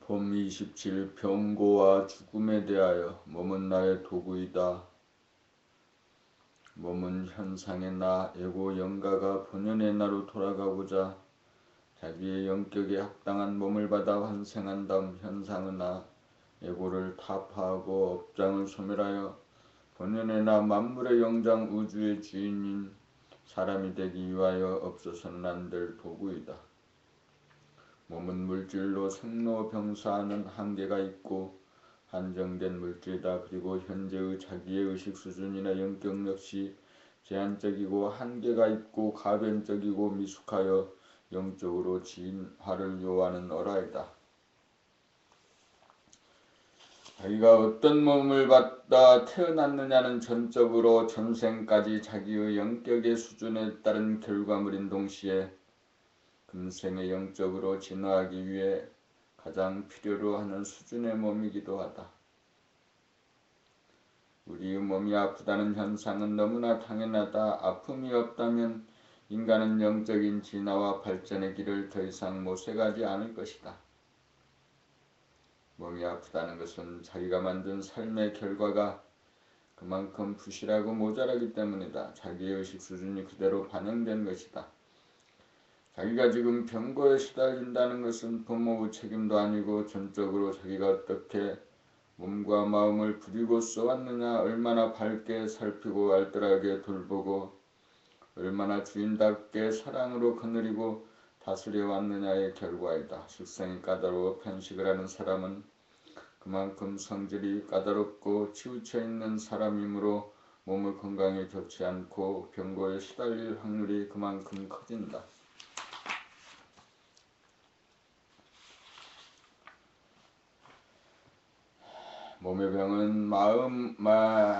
봄 27. 병고와 죽음에 대하여. 몸은 나의 도구이다. 몸은 현상의 나, 에고 영가가 본연의 나로 돌아가고자 자기의 영격에 합당한 몸을 받아 환생한 다음 현상의 나, 에고를 타파하고 업장을 소멸하여 본연의 나, 만물의 영장, 우주의 주인인 사람이 되기 위하여 없어서는 안 될 도구이다. 몸은 물질로 생로병사하는 한계가 있고 한정된 물질이다. 그리고 현재의 자기의 의식 수준이나 영격 역시 제한적이고 한계가 있고 가변적이고 미숙하여 영적으로 진화를 요하는 어라이다. 자기가 어떤 몸을 받다 태어났느냐는 전적으로 전생까지 자기의 영격의 수준에 따른 결과물인 동시에 금생의 영적으로 진화하기 위해 가장 필요로 하는 수준의 몸이기도 하다. 우리의 몸이 아프다는 현상은 너무나 당연하다. 아픔이 없다면 인간은 영적인 진화와 발전의 길을 더 이상 모색하지 않을 것이다. 몸이 아프다는 것은 자기가 만든 삶의 결과가 그만큼 부실하고 모자라기 때문이다. 자기의 의식 수준이 그대로 반영된 것이다. 자기가 지금 병고에 시달린다는 것은 부모의 책임도 아니고 전적으로 자기가 어떻게 몸과 마음을 부리고 써왔느냐, 얼마나 밝게 살피고 알뜰하게 돌보고 얼마나 주인답게 사랑으로 거느리고 다스려 왔느냐의 결과이다. 식성이 까다로워 편식을 하는 사람은 그만큼 성질이 까다롭고 치우쳐 있는 사람이므로 몸의 건강이 좋지 않고 병고에 시달릴 확률이 그만큼 커진다. 몸의 병은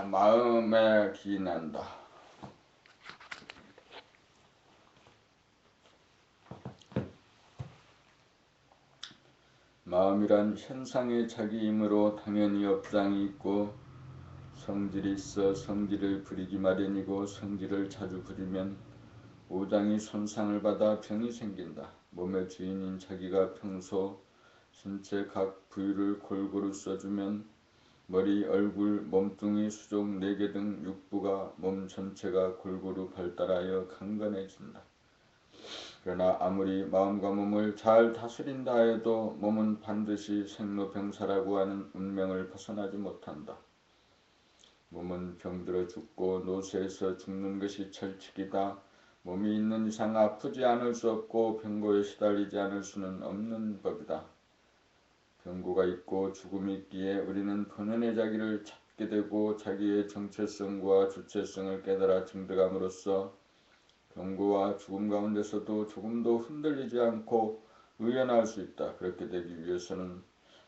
마음에 기인한다. 마음이란 현상의 자기이므로 당연히 업장이 있고 성질이 있어 성질을 부리기 마련이고 성질을 자주 부리면 오장이 손상을 받아 병이 생긴다. 몸의 주인인 자기가 평소 신체 각 부위를 골고루 써주면 머리, 얼굴, 몸뚱이, 수족, 내개 등 육부가 몸 전체가 골고루 발달하여 강건해진다. 그러나 아무리 마음과 몸을 잘 다스린다 해도 몸은 반드시 생로병사라고 하는 운명을 벗어나지 못한다. 몸은 병들어 죽고 노쇠해서 죽는 것이 철칙이다. 몸이 있는 이상 아프지 않을 수 없고 병고에 시달리지 않을 수는 없는 법이다. 병고가 있고 죽음이 있기에 우리는 본연의 자기를 찾게 되고 자기의 정체성과 주체성을 깨달아 증득함으로써 병고와 죽음 가운데서도 조금도 흔들리지 않고 의연할 수 있다. 그렇게 되기 위해서는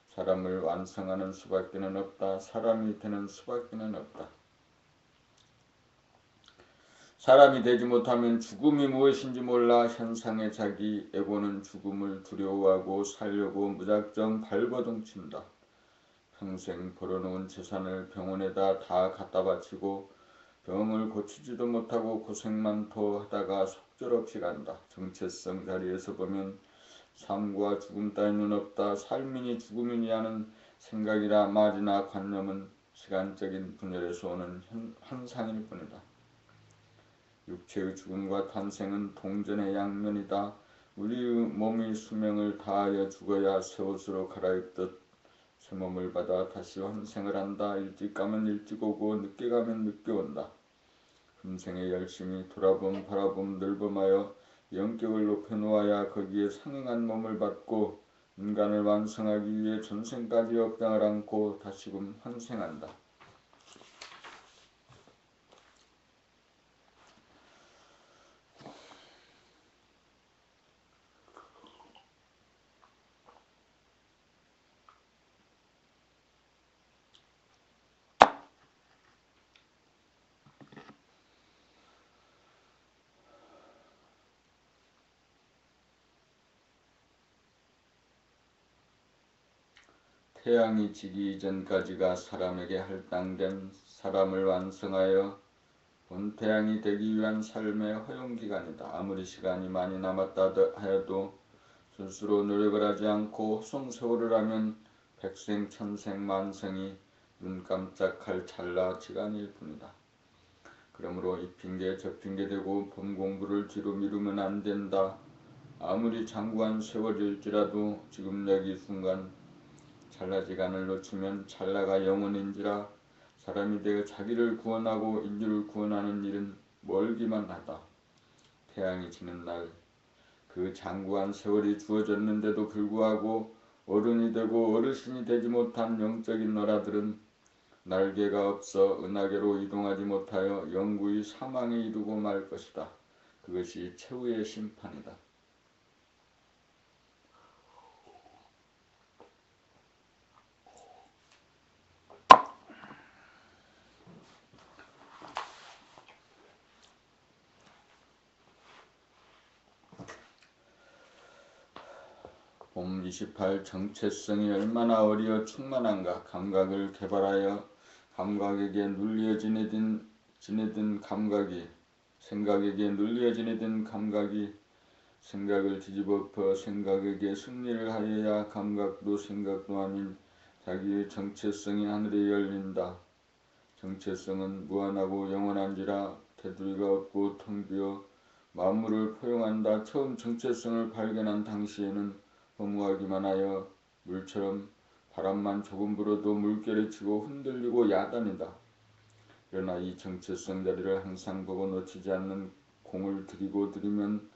사람을 완성하는 수밖에는 없다. 사람이 되는 수밖에는 없다. 사람이 되지 못하면 죽음이 무엇인지 몰라 현상의 자기 에고는 죽음을 두려워하고 살려고 무작정 발버둥친다. 평생 벌어놓은 재산을 병원에다 다 갖다 바치고 병을 고치지도 못하고 고생만 더 하다가 속절없이 간다. 정체성 자리에서 보면 삶과 죽음 따위는 없다. 삶이니 죽음이니 하는 생각이나 말이나 관념은 시간적인 분열에서 오는 현상일 뿐이다. 육체의 죽음과 탄생은 동전의 양면이다. 우리의 몸이 수명을 다하여 죽어야 새 옷으로 갈아입듯 새 몸을 받아 다시 환생을 한다. 일찍 가면 일찍 오고 늦게 가면 늦게 온다. 금생에 열심히 돌아봄 바라봄 늘봄하여 영격을 높여놓아야 거기에 상응한 몸을 받고 인간을 완성하기 위해 전생까지 업장을 안고 다시금 환생한다. 태양이 지기 이전까지가 사람에게 할당된 사람을 완성하여 본태양이 되기 위한 삶의 허용기간이다. 아무리 시간이 많이 남았다 하여도 스스로 노력을 하지 않고 호송세월을 하면 백생 천생 만생이 눈 깜짝할 찰나지간일 뿐이다. 그러므로 이 핑계 저 핑계 대고 법 공부를 뒤로 미루면 안 된다. 아무리 장구한 세월일지라도 지금 여기 순간 찰나지간을 놓치면 찰나가 영원인지라 사람이 되어 자기를 구원하고 인류를 구원하는 일은 멀기만 하다. 태양이 지는 날 그 장구한 세월이 주어졌는데도 불구하고 어른이 되고 어르신이 되지 못한 영적인 너라들은 날개가 없어 은하계로 이동하지 못하여 영구히 사망에 이르고 말 것이다. 그것이 최후의 심판이다. 봄 28 정체성이 얼마나 어리어 충만한가. 감각을 개발하여 감각에게 눌려 지내든 감각이 생각에게 눌려 지내든 감각이 생각을 뒤집어엎어 생각에게 승리를 하여야 감각도 생각도 아닌 자기의 정체성이 하늘에 열린다. 정체성은 무한하고 영원한지라 테두리가 없고 텅 비어 만물을 포용한다. 처음 정체성을 발견한 당시에는 허무하기만 하여 물처럼 바람만 조금 불어도 물결이 치고 흔들리고 야단이다. 그러나 이 정체성 자리를 항상 보고 놓치지 않는 공을 들이고 들이면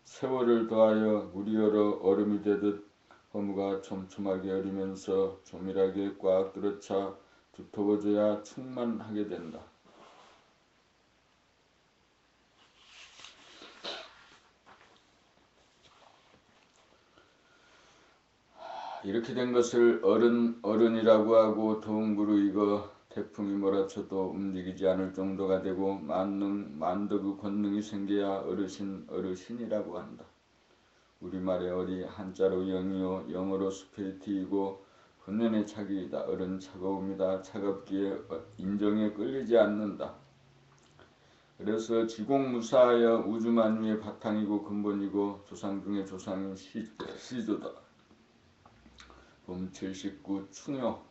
세월을 더하여 물이 얼어 얼음이 되듯 허무가 촘촘하게 얼으면서 조밀하게 꽉 들어차 두터워져야 충만하게 된다. 이렇게 된 것을 어른이라고 하고 더욱 무르익어 태풍이 몰아쳐도 움직이지 않을 정도가 되고 만덕의 권능이 생겨야 어르신이라고 한다. 우리말의 어리 한자로 영이요 영어로 스피리트이고 본연의 차기이다. 어른 차가움이다. 차갑기에 인정에 끌리지 않는다. 그래서 지공무사하여 우주만유의 바탕이고 근본이고 조상 중의 조상인 시조다. 봄 79 충효.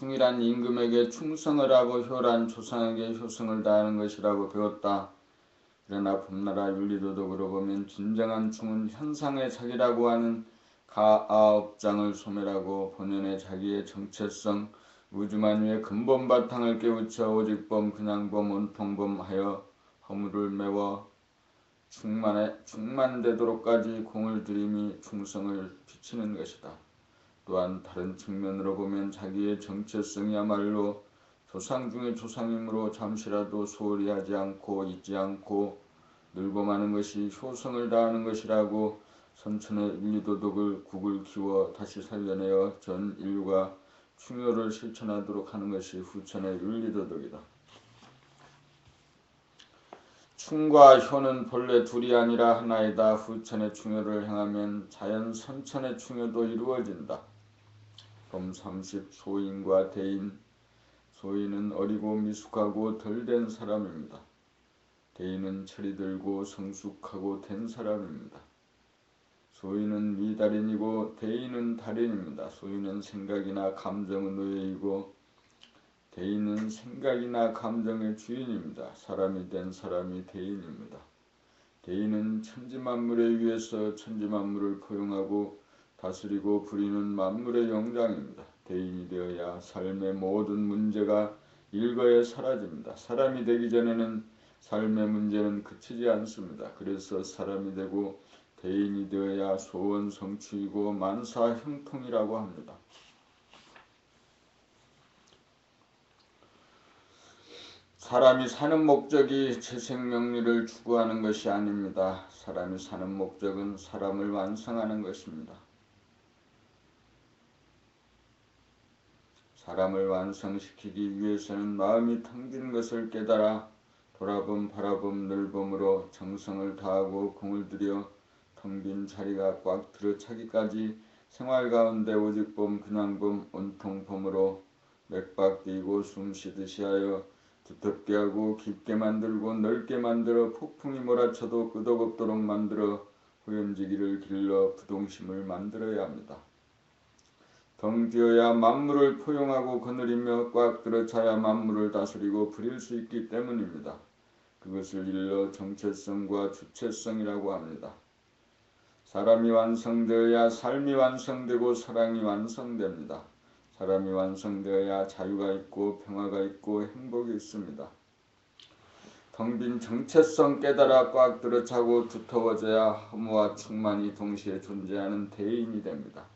충이란 임금에게 충성을 하고 효란 조상에게 효성을 다하는 것이라고 배웠다. 그러나 봄나라 윤리도덕으로 보면 진정한 충은 현상의 자기라고 하는 가아업장을 소멸하고 본연의 자기의 정체성 우주만유의 근본 바탕을 깨우쳐 오직범 그냥범 온통범 하여 허물을 메워 충만되도록까지 공을 들임이 충성을 비치는 것이다. 또한 다른 측면으로 보면 자기의 정체성이야말로 조상 중의 조상이므로 잠시라도 소홀히 하지 않고 잊지 않고 늘봄하는 것이 효성을 다하는 것이라고 선천의 윤리도덕을 국을 키워 다시 살려내어 전 인류가 충효를 실천하도록 하는 것이 후천의 윤리도덕이다. 충과 효는 본래 둘이 아니라 하나이다. 후천의 충효를 행하면 자연 선천의 충효도 이루어진다. 봄 30 소인과 대인. 소인은 어리고 미숙하고 덜 된 사람입니다. 대인은 철이 들고 성숙하고 된 사람입니다. 소인은 미달인이고 대인은 달인입니다. 소인은 생각이나 감정의 노예이고 대인은 생각이나 감정의 주인입니다. 사람이 된 사람이 대인입니다. 대인은 천지만물에 의해서 천지만물을 포용하고 다스리고 부리는 만물의 영장입니다. 대인이 되어야 삶의 모든 문제가 일거에 사라집니다. 사람이 되기 전에는 삶의 문제는 그치지 않습니다. 그래서 사람이 되고 대인이 되어야 소원 성취이고 만사 형통이라고 합니다. 사람이 사는 목적이 재생명리를 추구하는 것이 아닙니다. 사람이 사는 목적은 사람을 완성하는 것입니다. 사람을 완성시키기 위해서는 마음이 텅 빈 것을 깨달아 돌아봄 바라봄 늘봄으로 정성을 다하고 공을 들여 텅 빈 자리가 꽉 들어차기까지 생활 가운데 오직 봄 그냥 봄 온통 봄으로 맥박 뛰고 숨쉬듯이 하여 두텁게 하고 깊게 만들고 넓게 만들어 폭풍이 몰아쳐도 끄덕없도록 만들어 호연지기를 길러 부동심을 만들어야 합니다. 덩 비어야 만물을 포용하고 거느리며 꽉 들어차야 만물을 다스리고 부릴 수 있기 때문입니다. 그것을 일러 정체성과 주체성이라고 합니다. 사람이 완성되어야 삶이 완성되고 사랑이 완성됩니다. 사람이 완성되어야 자유가 있고 평화가 있고 행복이 있습니다. 텅 빈 정체성 깨달아 꽉 들어차고 두터워져야 허무와 충만이 동시에 존재하는 대인이 됩니다.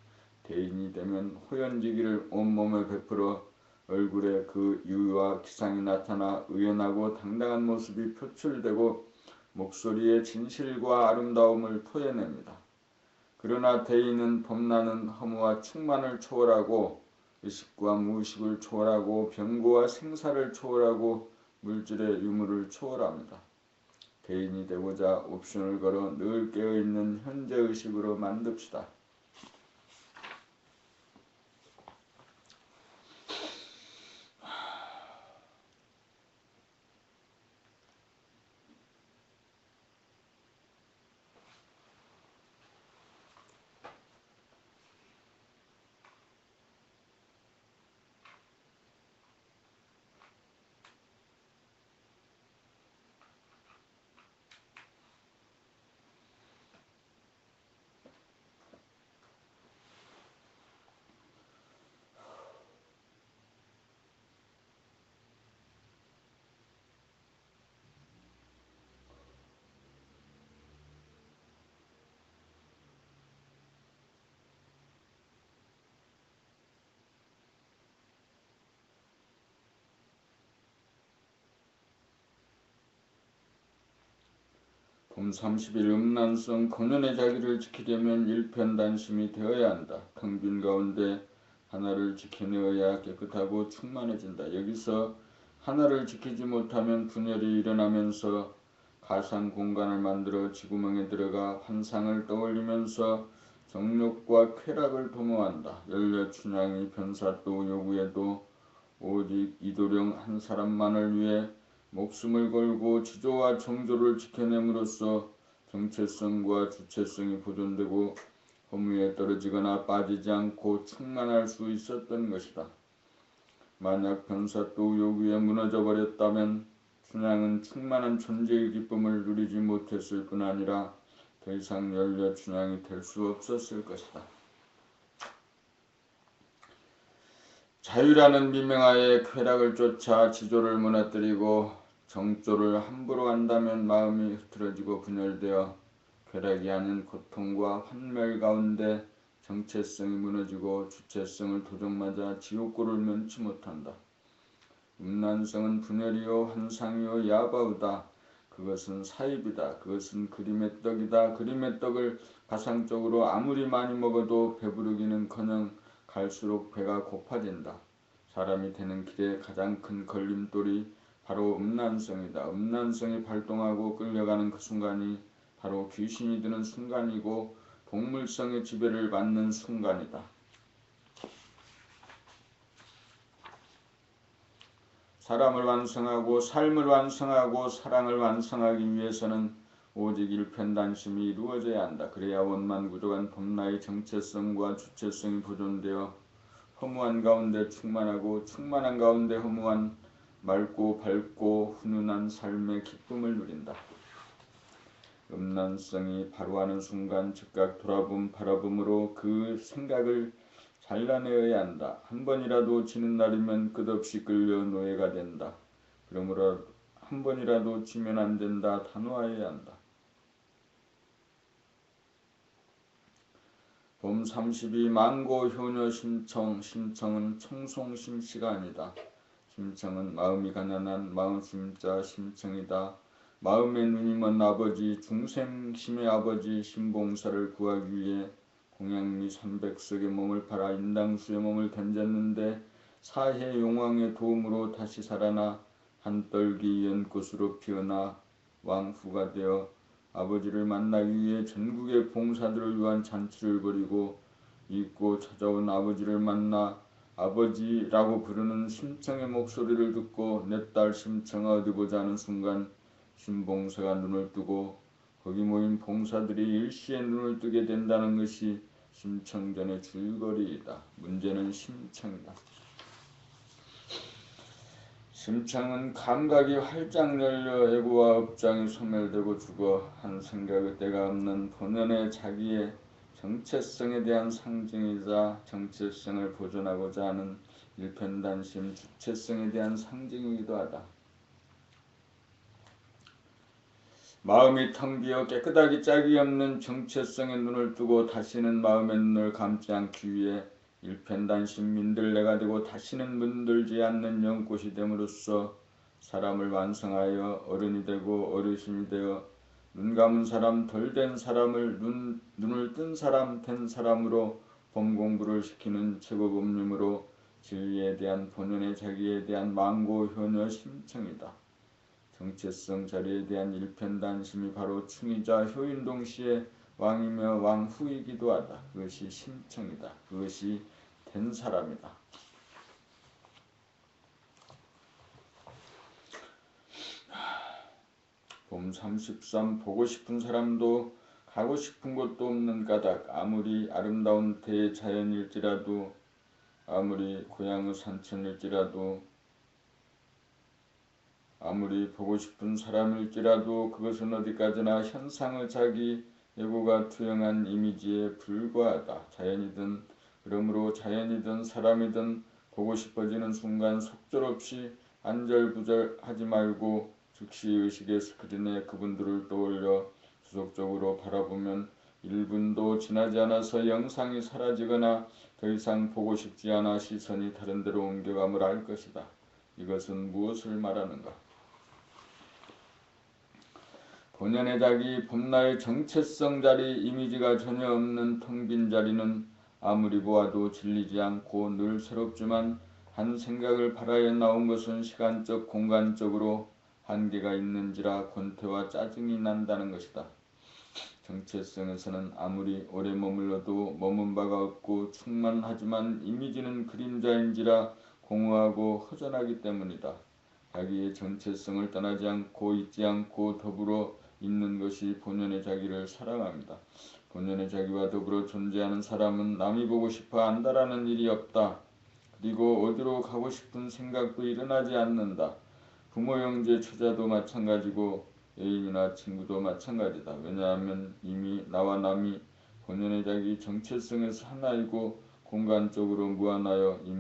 대인이 되면 호연지기를 온몸에 베풀어 얼굴에 그 유와 기상이 나타나 의연하고 당당한 모습이 표출되고 목소리에 진실과 아름다움을 토해냅니다. 그러나 대인은 봄나는 허무와 충만을 초월하고 의식과 무의식을 초월하고 병고와 생사를 초월하고 물질의 유무를 초월합니다. 대인이 되고자 옵션을 걸어 늘 깨어있는 현재의식으로 만듭시다. 봄 30일 음란성 권연의 자기를 지키려면 일편단심이 되어야 한다. 텅 빈 가운데 하나를 지켜내어야 깨끗하고 충만해진다. 여기서 하나를 지키지 못하면 분열이 일어나면서 가상 공간을 만들어 지구멍에 들어가 환상을 떠올리면서 정욕과 쾌락을 도모한다. 열려춘향이 변사또 요구에도 오직 이도령 한 사람만을 위해 목숨을 걸고 지조와 정조를 지켜냄으로써 정체성과 주체성이 보존되고 허무에 떨어지거나 빠지지 않고 충만할 수 있었던 것이다. 만약 변사또 요구에 무너져 버렸다면 춘향은 충만한 존재의 기쁨을 누리지 못했을 뿐 아니라 더 이상 열려춘향이 될 수 없었을 것이다. 자유라는 미명하에 쾌락을 쫓아 지조를 무너뜨리고 정조를 함부로 한다면 마음이 흐트러지고 분열되어 쾌락이 아닌 고통과 환멸 가운데 정체성이 무너지고 주체성을 도적맞아 지옥고를 면치 못한다. 음란성은 분열이요 환상이요 야바우다. 그것은 사입이다. 그것은 그림의 떡이다. 그림의 떡을 가상적으로 아무리 많이 먹어도 배부르기는커녕 갈수록 배가 고파진다. 사람이 되는 길에 가장 큰 걸림돌이 바로 음란성이다. 음란성이 발동하고 끌려가는 그 순간이 바로 귀신이 드는 순간이고 동물성의 지배를 받는 순간이다. 사람을 완성하고 삶을 완성하고 사랑을 완성하기 위해서는 오직 일편단심이 이루어져야 한다. 그래야 원만구조한 봄나의 정체성과 주체성이 보존되어 허무한 가운데 충만하고 충만한 가운데 허무한 맑고 밝고 훈훈한 삶의 기쁨을 누린다. 음란성이 바로하는 순간 즉각 돌아봄 바라봄으로 그 생각을 잘라내어야 한다. 한 번이라도 지는 날이면 끝없이 끌려 노예가 된다. 그러므로 한 번이라도 지면 안 된다. 단호해야 한다. 봄 32 망고 효녀 심청. 심청은 청송심씨가 아니다. 심청은 마음이 가난한 마음심자 심청이다. 마음의 눈이 먼 아버지 중생심의 아버지 신봉사를 구하기 위해 공양미 300석의 몸을 팔아 인당수의 몸을 던졌는데 사해 용왕의 도움으로 다시 살아나 한떨기 연꽃으로 피어나 왕후가 되어 아버지를 만나기 위해 전국의 봉사들을 위한 잔치를 벌이고 잊고 찾아온 아버지를 만나 아버지라고 부르는 심청의 목소리를 듣고 내 딸 심청아 어디 보자 하는 순간 신봉사가 눈을 뜨고 거기 모인 봉사들이 일시에 눈을 뜨게 된다는 것이 심청전의 줄거리이다. 문제는 심청이다. 심청은 감각이 활짝 열려 애고와 업장이 소멸되고 죽어 한 생각의 때가 없는 본연의 자기의 정체성에 대한 상징이자 정체성을 보존하고자 하는 일편단심 주체성에 대한 상징이기도 하다. 마음이 텅 비어 깨끗하기 짝이 없는 정체성에 눈을 뜨고 다시는 마음의 눈을 감지 않기 위해 일편단심 민들레가 되고 다시는 문들지 않는 연꽃이 됨으로써 사람을 완성하여 어른이 되고 어르신이 되어 눈 감은 사람 덜 된 사람을 눈을 뜬 사람 된 사람으로 봄 공부를 시키는 최고법륜으로 진리에 대한 본연의 자기에 대한 망고 효녀 심청이다. 정체성 자리에 대한 일편단심이 바로 충이자 효인 동시에 왕이며 왕후이기도 하다. 그것이 심청이다. 그것이 된 사람이다. 봄 33 보고 싶은 사람도 가고 싶은 곳도 없는 까닭. 아무리 아름다운 대자연일지라도 아무리 고향의 산천일지라도 아무리 보고 싶은 사람일지라도 그것은 어디까지나 현상의 자기 예고가 투영한 이미지에 불과하다. 자연이든 그러므로 자연이든 사람이든 보고 싶어지는 순간 속절없이 안절부절하지 말고 즉시 의식의 스크린에 그분들을 떠올려 지속적으로 바라보면 1분도 지나지 않아서 영상이 사라지거나 더 이상 보고 싶지 않아 시선이 다른 데로 옮겨감을 알 것이다. 이것은 무엇을 말하는가? 본연의 자기 봄날 정체성 자리 이미지가 전혀 없는 텅 빈 자리는 아무리 보아도 질리지 않고 늘 새롭지만 한 생각을 바라에 나온 것은 시간적 공간적으로 한계가 있는지라 권태와 짜증이 난다는 것이다. 정체성에서는 아무리 오래 머물러도 머문 바가 없고 충만하지만 이미지는 그림자인지라 공허하고 허전하기 때문이다. 자기의 정체성을 떠나지 않고 잊지 않고 더불어 있는 것이 본연의 자기를 사랑합니다. 본연의 자기와 더불어 존재하는 사람은 남이 보고 싶어 안다라는 일이 없다. 그리고 어디로 가고 싶은 생각도 일어나지 않는다. 부모 형제 처자도 마찬가지고 애인이나 친구도 마찬가지다. 왜냐하면 이미 나와 남이 본연의 자기 정체성에서 하나이고 공간적으로 무한하여